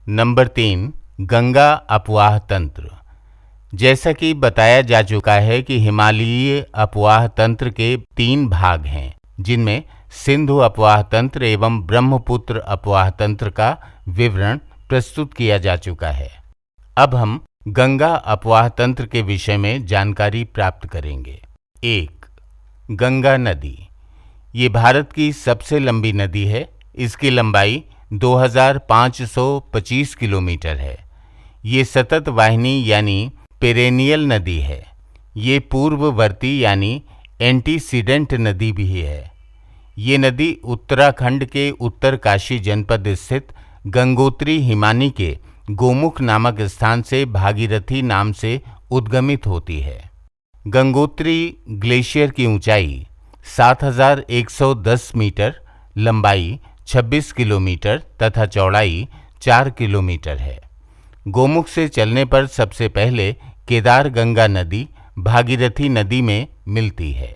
Number 3, Ganga अपवाह तंत्र। जैसा कि बताया जा चुका है कि हिमालयीय अपवाह तंत्र के 3 भाग हैं, जिनमें सिंधु अपवाह तंत्र एवं ब्रह्मपुत्र अपवाह तंत्र का विवरण प्रस्तुत किया जा चुका है। अब हम गंगा अपवाह तंत्र के विषय में जानकारी प्राप्त करेंगे। 1. गंगा नदी। ये भारत की सबसे लंबी नदी है। इसकी लंबाई 2525 किलोमीटर है। ये सतत वाहिनी यानी पेरेनियल नदी है। ये पूर्ववर्ती यानी एंटीसीडेंट नदी भी है। ये नदी उत्तराखंड के उत्तरकाशी जनपद स्थित गंगोत्री हिमानी के गोमुख नामक स्थान से भागीरथी नाम से उद्गमित होती है। गंगोत्री ग्लेशियर की ऊंचाई 7110 मीटर, लंबाई 26 किलोमीटर तथा चौड़ाई 4 किलोमीटर है। गोमुख से चलने पर सबसे पहले केदार गंगा नदी भागीरथी नदी में मिलती है।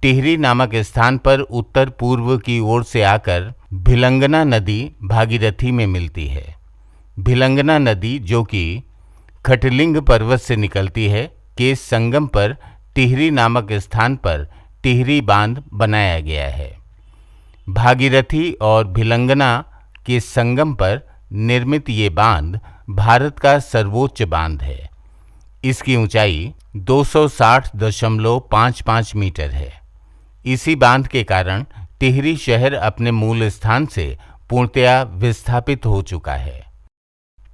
टिहरी नामक स्थान पर उत्तर पूर्व की ओर से आकर भिलंगना नदी भागीरथी में मिलती है। भिलंगना नदी, जो कि खटलिंग पर्वत से निकलती है, के संगम पर टिहरी नामक स्थान पर टिहरी बांध बनाया गया है। भागीरथी और भिलंगना के संगम पर निर्मित ये बांध भारत का सर्वोच्च बांध है। इसकी ऊंचाई 260.55 मीटर है। इसी बांध के कारण टिहरी शहर अपने मूल स्थान से पूर्णतया विस्थापित हो चुका है।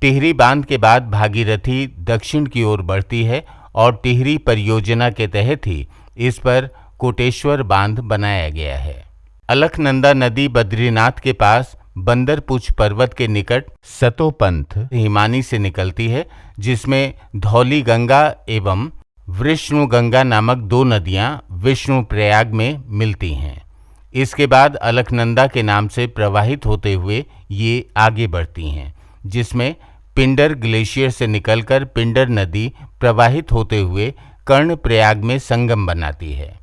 टिहरी बांध के बाद भागीरथी दक्षिण की ओर बढ़ती है और टिहरी परियोजना के तहत ही इस पर कोटेश्वर बांध बनाया गया है। अलकनंदा नदी बद्रीनाथ के पास बंदरपुछ पर्वत के निकट सतोपंथ हिमानी से निकलती है, जिसमें धौली गंगा एवं विष्णु गंगा नामक 2 नदियां विष्णु प्रयाग में मिलती हैं। इसके बाद अलकनंदा के नाम से प्रवाहित होते हुए ये आगे बढ़ती हैं, जिसमें पिंडर ग्लेशियर से निकलकर पिंडर नदी प्रवाहित होते हुए कर्णप्रयाग में संगम बनाती है।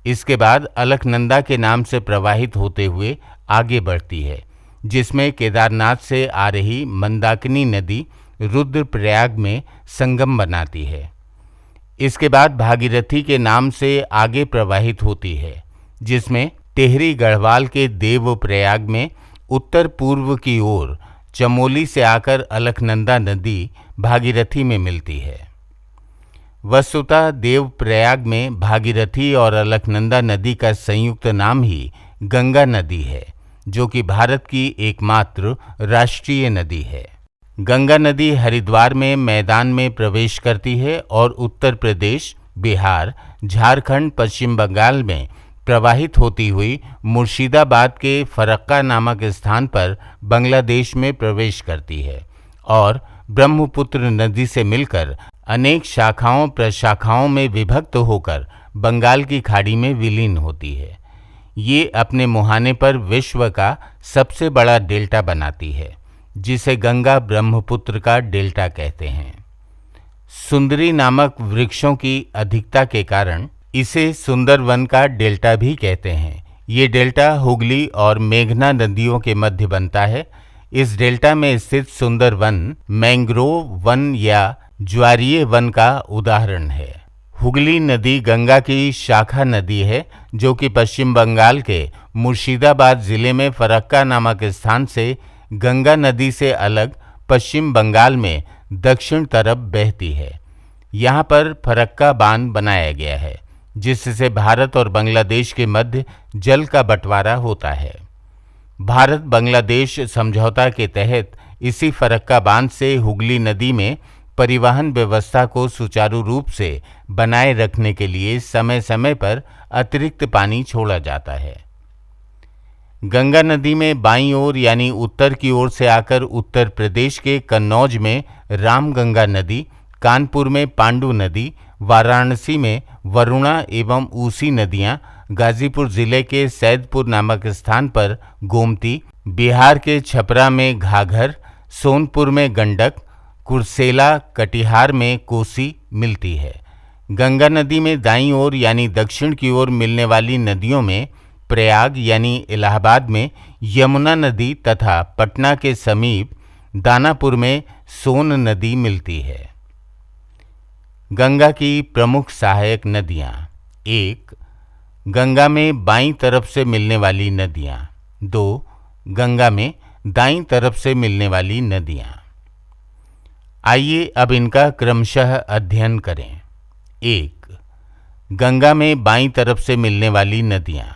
इसके बाद अलकनंदा के नाम से प्रवाहित होते हुए आगे बढ़ती है, जिसमें केदारनाथ से आ रही मंदाकिनी नदी रुद्रप्रयाग में संगम बनाती है। इसके बाद भागीरथी के नाम से आगे प्रवाहित होती है, जिसमें टिहरी गढ़वाल के देवप्रयाग में उत्तर पूर्व की ओर चमोली से आकर अलकनंदा नदी भागीरथी में मिलती है। वस्तुतः देवप्रयाग में भागीरथी और अलकनंदा नदी का संयुक्त नाम ही गंगा नदी है, जो कि भारत की एकमात्र राष्ट्रीय नदी है। गंगा नदी हरिद्वार में मैदान में प्रवेश करती है और उत्तर प्रदेश, बिहार, झारखंड, पश्चिम बंगाल में प्रवाहित होती हुई मुर्शिदाबाद के फरक्का नामक स्थान पर बांग्लादेश में प्रवेश करती है और ब्रह्मपुत्र नदी से मिलकर अनेक शाखाओं प्रशाखाओं में विभक्त होकर बंगाल की खाड़ी में विलीन होती है। ये अपने मुहाने पर विश्व का सबसे बड़ा डेल्टा बनाती है, जिसे गंगा ब्रह्मपुत्र का डेल्टा कहते हैं। सुंदरी नामक वृक्षों की अधिकता के कारण इसे सुंदरवन का डेल्टा भी कहते हैं। ये डेल्टा हुगली और मेघना नदियों के मध्य बनता है। इस डेल्टा में स्थित सुंदरवन मैंग्रोव वन या ज्वारीय वन का उदाहरण है। हुगली नदी गंगा की शाखा नदी है, जो कि पश्चिम बंगाल के मुर्शिदाबाद जिले में फरक्का नामक स्थान से गंगा नदी से अलग पश्चिम बंगाल में दक्षिण तरफ बहती है। यहाँ पर फरक्का बांध बनाया गया है, जिससे भारत और बांग्लादेश के मध्य जल का बंटवारा होता है। भारत बांग्लादेश समझौता के तहत इसी फरक्का बांध से हुगली नदी में परिवहन व्यवस्था को सुचारू रूप से बनाए रखने के लिए समय समय पर अतिरिक्त पानी छोड़ा जाता है। गंगा नदी में बाईं ओर यानी उत्तर की ओर से आकर उत्तर प्रदेश के कन्नौज में रामगंगा नदी, कानपुर में पांडु नदी, वाराणसी में वरुणा एवं ऊसी नदियां, गाजीपुर जिले के सैदपुर नामक स्थान पर गोमती, बिहार के छपरा में घाघर, सोनपुर में गंडक, कुर्सेला कटिहार में कोसी मिलती है। गंगा नदी में दाईं ओर यानी दक्षिण की ओर मिलने वाली नदियों में प्रयाग यानी इलाहाबाद में यमुना नदी तथा पटना के समीप दानापुर में सोन नदी मिलती है। गंगा की प्रमुख सहायक नदियाँ। 1. गंगा में बाईं तरफ से मिलने वाली नदियाँ। 2. गंगा में दाईं तरफ से मिलने वाली नदियाँ। आइए अब इनका क्रमशः अध्ययन करें। 1. गंगा में बाईं तरफ से मिलने वाली नदियाँ।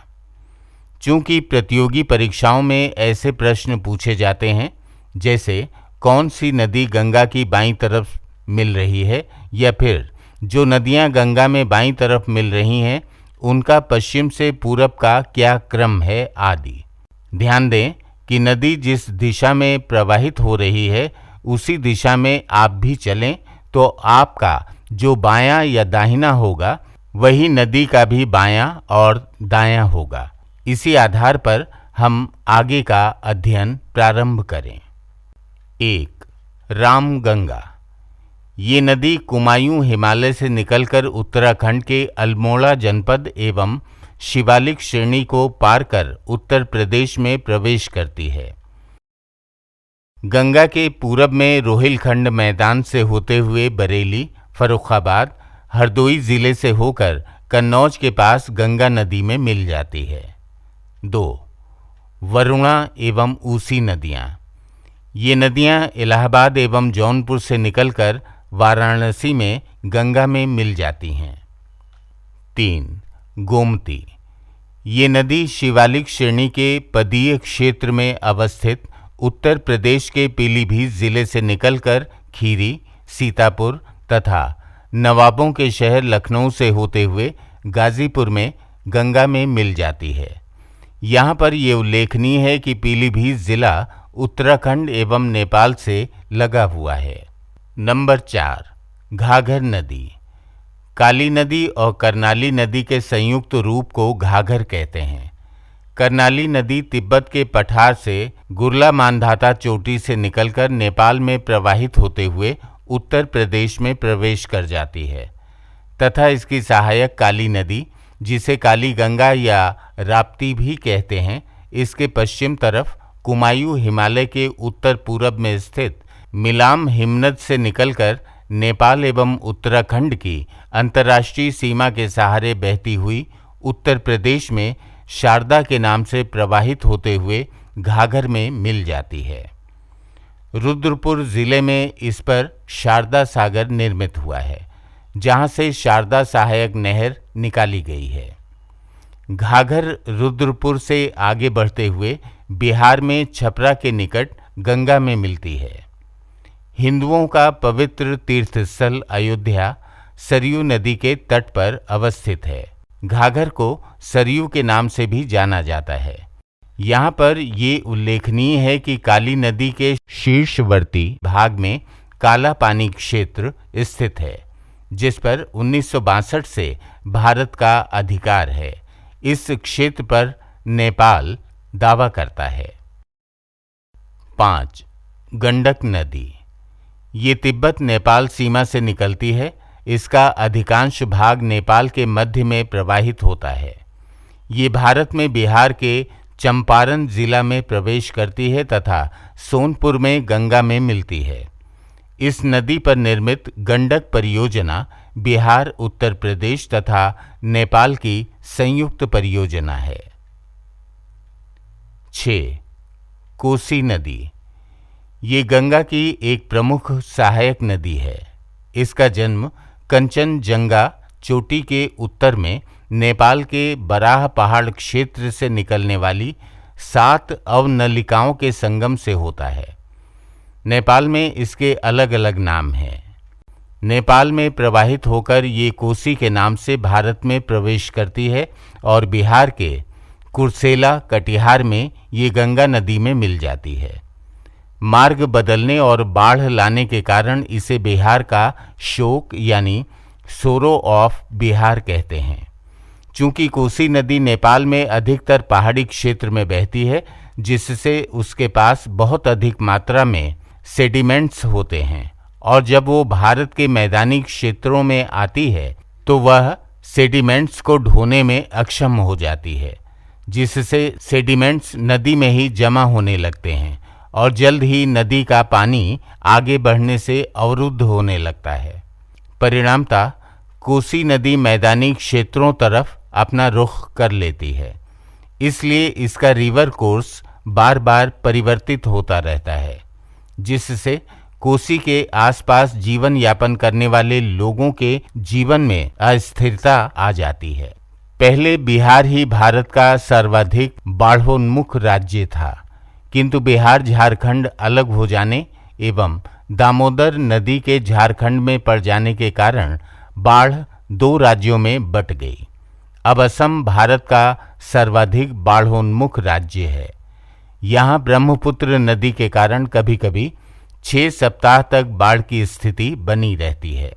चूंकि प्रतियोगी परीक्षाओं में ऐसे प्रश्न पूछे जाते हैं जैसे कौन सी नदी गंगा की बाईं तरफ मिल रही है, या फिर जो नदियां गंगा में बाईं तरफ मिल रही हैं उनका पश्चिम से पूरब का क्या क्रम है आदि। ध्यान दें कि नदी जिस दिशा में प्रवाहित हो रही है उसी दिशा में आप भी चलें तो आपका जो बायां या दाहिना होगा वही नदी का भी बायां और दायां होगा। इसी आधार पर हम आगे का अध्ययन प्रारंभ करें। 1. रामगंगा। ये नदी कुमायूं हिमालय से निकलकर उत्तराखंड के अल्मोड़ा जनपद एवं शिवालिक श्रेणी को पार कर उत्तर प्रदेश में प्रवेश करती है। गंगा के पूरब में रोहिलखंड मैदान से होते हुए बरेली, फर्रुखाबाद, हरदोई जिले से होकर कन्नौज के पास गंगा नदी में मिल जाती है। 2. वरुणा एवं ऊसी नदियाँ। ये नदियाँ इलाहाबाद एवं जौनपुर से निकलकर वाराणसी में गंगा में मिल जाती हैं। 3. गोमती। ये नदी शिवालिक श्रेणी के पदीय क्षेत्र में अवस्थित उत्तर प्रदेश के पीलीभीत जिले से निकलकर खीरी, सीतापुर तथा नवाबों के शहर लखनऊ से होते हुए गाजीपुर में गंगा में मिल जाती है। यहाँ पर ये उल्लेखनीय है कि पीलीभीत जिला उत्तराखंड एवं नेपाल से लगा हुआ है। नंबर 4. घाघर नदी। काली नदी और करनाली नदी के संयुक्त रूप को घाघर कहते हैं। करनाली नदी तिब्बत के पठार से गुरला मानधाता चोटी से निकलकर नेपाल में प्रवाहित होते हुए उत्तर प्रदेश में प्रवेश कर जाती है तथा इसकी सहायक काली नदी, जिसे काली गंगा या राप्ती भी कहते हैं, इसके पश्चिम तरफ कुमायूं हिमालय के उत्तर पूरब में स्थित मिलाम हिमनद से निकलकर नेपाल एवं उत्तराखंड की अंतर्राष्ट्रीय सीमा के सहारे बहती हुई उत्तर प्रदेश में शारदा के नाम से प्रवाहित होते हुए घाघर में मिल जाती है। रुद्रपुर जिले में इस पर शारदा सागर निर्मित हुआ है, जहां से शारदा सहायक नहर निकाली गई है। घाघर रुद्रपुर से आगे बढ़ते हुए बिहार में छपरा के निकट गंगा में मिलती है। हिंदुओं का पवित्र तीर्थस्थल अयोध्या सरयू नदी के तट पर अवस्थित है। घाघर को सरयू के नाम से भी जाना जाता है। यहाँ पर ये उल्लेखनीय है कि काली नदी के शीर्षवर्ती भाग में काला पानी क्षेत्र स्थित है, जिस पर 1962 से भारत का अधिकार है। इस क्षेत्र पर नेपाल दावा करता है। 5. गंडक नदी। ये तिब्बत नेपाल सीमा से निकलती है। इसका अधिकांश भाग नेपाल के मध्य में प्रवाहित होता है। ये भारत में बिहार के चंपारण जिला में प्रवेश करती है तथा सोनपुर में गंगा में मिलती है। इस नदी पर निर्मित गंडक परियोजना बिहार, उत्तर प्रदेश तथा नेपाल की संयुक्त परियोजना है। 6. कोसी नदी। ये गंगा की एक प्रमुख सहायक नदी है। इसका जन्म कंचनजंगा चोटी के उत्तर में नेपाल के बराह पहाड़ क्षेत्र से निकलने वाली 7 अवनलिकाओं के संगम से होता है। नेपाल में इसके अलग अलग नाम हैं। नेपाल में प्रवाहित होकर ये कोसी के नाम से भारत में प्रवेश करती है और बिहार के कुर्सेला, कटिहार में ये गंगा नदी में मिल जाती है। मार्ग बदलने और बाढ़ लाने के कारण इसे बिहार का शोक यानी सोरो ऑफ बिहार कहते हैं। चूंकि कोसी नदी नेपाल में अधिकतर पहाड़ी क्षेत्र में बहती है, जिससे उसके पास बहुत अधिक मात्रा में सेडिमेंट्स होते हैं, और जब वो भारत के मैदानी क्षेत्रों में आती है तो वह सेडिमेंट्स को ढोने में अक्षम हो जाती है, जिससे सेडिमेंट्स नदी में ही जमा होने लगते हैं और जल्द ही नदी का पानी आगे बढ़ने से अवरुद्ध होने लगता है। परिणामतः कोसी नदी मैदानी क्षेत्रों तरफ अपना रुख कर लेती है, इसलिए इसका रिवर कोर्स बार बार परिवर्तित होता रहता है, जिससे कोसी के आसपास जीवन यापन करने वाले लोगों के जीवन में अस्थिरता आ जाती है। पहले बिहार ही भारत का सर्वाधिक बाढ़ोन्मुख राज्य था, किंतु बिहार झारखंड अलग हो जाने एवं दामोदर नदी के झारखंड में पड़ जाने के कारण बाढ़ दो राज्यों में बंट गई। अब असम भारत का सर्वाधिक बाढ़ोन्मुख राज्य है। यहाँ ब्रह्मपुत्र नदी के कारण कभी कभी 6 सप्ताह तक बाढ़ की स्थिति बनी रहती है।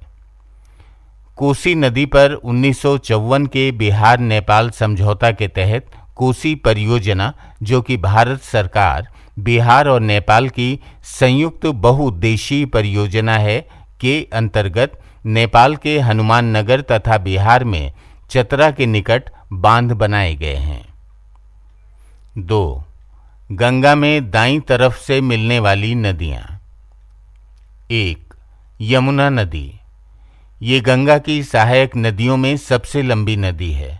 कोसी नदी पर 1954 के बिहार नेपाल समझौता के तहत कोसी परियोजना, जो कि भारत सरकार, बिहार और नेपाल की संयुक्त बहुउद्देशीय परियोजना है, के अंतर्गत नेपाल के हनुमान नगर तथा बिहार में चतरा के निकट बांध बनाए गए हैं। 2. गंगा में दाईं तरफ से मिलने वाली नदियां। 1. यमुना नदी। ये गंगा की सहायक नदियों में सबसे लंबी नदी है।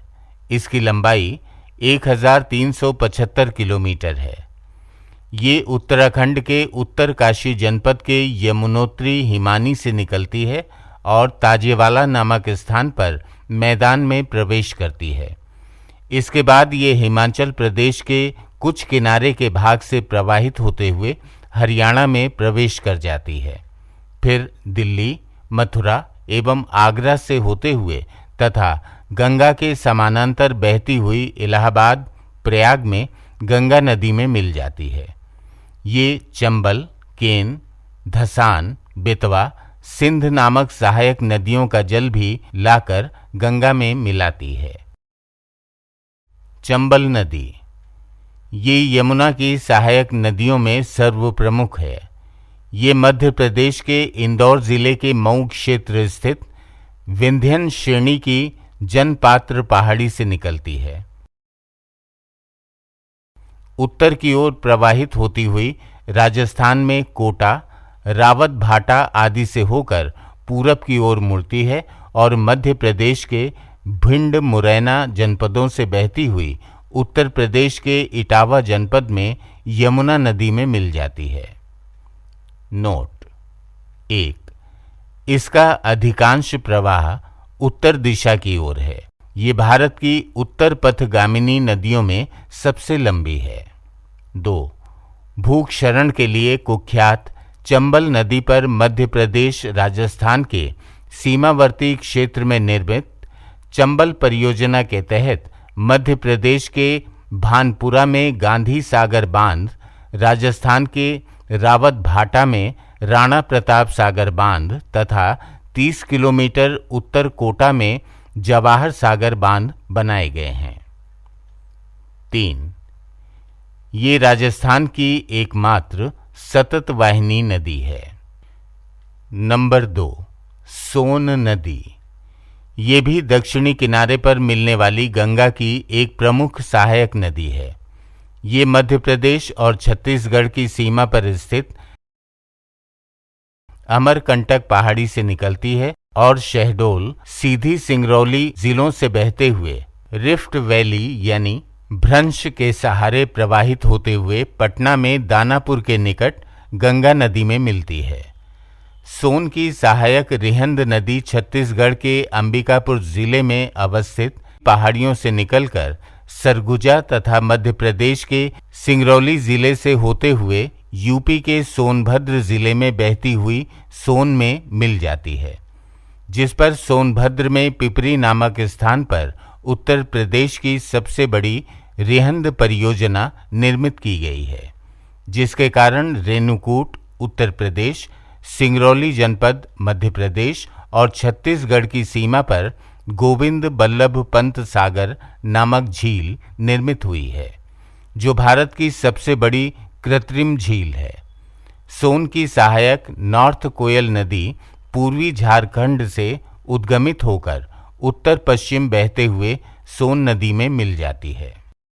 इसकी लंबाई 1375 किलोमीटर है। ये उत्तराखंड के उत्तरकाशी जनपद के यमुनोत्री हिमानी से निकलती है और ताजेवाला नामक स्थान पर मैदान में प्रवेश करती है। इसके बाद ये हिमाचल प्रदेश के कुछ किनारे के भाग से प्रवाहित होते हुए हरियाणा में प्रवेश कर जाती है। फिर दिल्ली, मथुरा एवं आगरा से होते हुए तथा गंगा के समानांतर बहती हुई इलाहाबाद, प्रयाग में गंगा नदी में मिल जाती है। ये चंबल, केन, धसान, बेतवा, सिंध नामक सहायक नदियों का जल भी लाकर गंगा में मिलाती है। चंबल नदी ये यमुना की सहायक नदियों में सर्वप्रमुख है। ये मध्य प्रदेश के इंदौर जिले के मऊ क्षेत्र स्थित विंध्यन श्रेणी की जनपात्र पहाड़ी से निकलती है। उत्तर की ओर प्रवाहित होती हुई राजस्थान में कोटा, रावत भाटा आदि से होकर पूरब की ओर मुड़ती है और मध्य प्रदेश के भिंड, मुरैना जनपदों से बहती हुई उत्तर प्रदेश के इटावा जनपद में यमुना नदी में मिल जाती है। नोट 1. इसका अधिकांश प्रवाह उत्तर दिशा की ओर है। ये भारत की उत्तर पथगामिनी नदियों में सबसे लंबी है। 2. भूक्षरण के लिए कुख्यात चंबल नदी पर मध्य प्रदेश, राजस्थान के सीमावर्ती क्षेत्र में निर्मित चंबल परियोजना के तहत मध्य प्रदेश के भानपुरा में गांधी सागर बांध, राजस्थान के रावत भाटा में राणा प्रताप सागर बांध तथा 30 किलोमीटर उत्तर कोटा में जवाहर सागर बांध बनाए गए हैं। 3. ये राजस्थान की एकमात्र सतत वाहिनी नदी है। नंबर 2. सोन नदी। ये भी दक्षिणी किनारे पर मिलने वाली गंगा की एक प्रमुख सहायक नदी है। ये मध्य प्रदेश और छत्तीसगढ़ की सीमा पर स्थित अमरकंटक पहाड़ी से निकलती है और शहडोल, सीधी, सिंगरौली जिलों से बहते हुए रिफ्ट वैली यानी भ्रंश के सहारे प्रवाहित होते हुए पटना में दानापुर के निकट गंगा नदी में मिलती है। सोन की सहायक रिहंद नदी छत्तीसगढ़ के अंबिकापुर जिले में अवस्थित पहाड़ियों से निकलकर सरगुजा तथा मध्य प्रदेश के सिंगरौली जिले से होते हुए यूपी के सोनभद्र जिले में बहती हुई सोन में मिल जाती है, जिस पर सोनभद्र में पिपरी नामक स्थान पर उत्तर प्रदेश की सबसे बड़ी रिहंद परियोजना निर्मित की गई है, जिसके कारण रेणुकूट उत्तर प्रदेश, सिंगरौली जनपद मध्य प्रदेश और छत्तीसगढ़ की सीमा पर गोविंद बल्लभ पंत सागर नामक झील निर्मित हुई है, जो भारत की सबसे बड़ी कृत्रिम झील है। सोन की सहायक नॉर्थ कोयल नदी पूर्वी झारखंड से उद्गमित होकर उत्तर पश्चिम बहते हुए सोन नदी में मिल जाती है।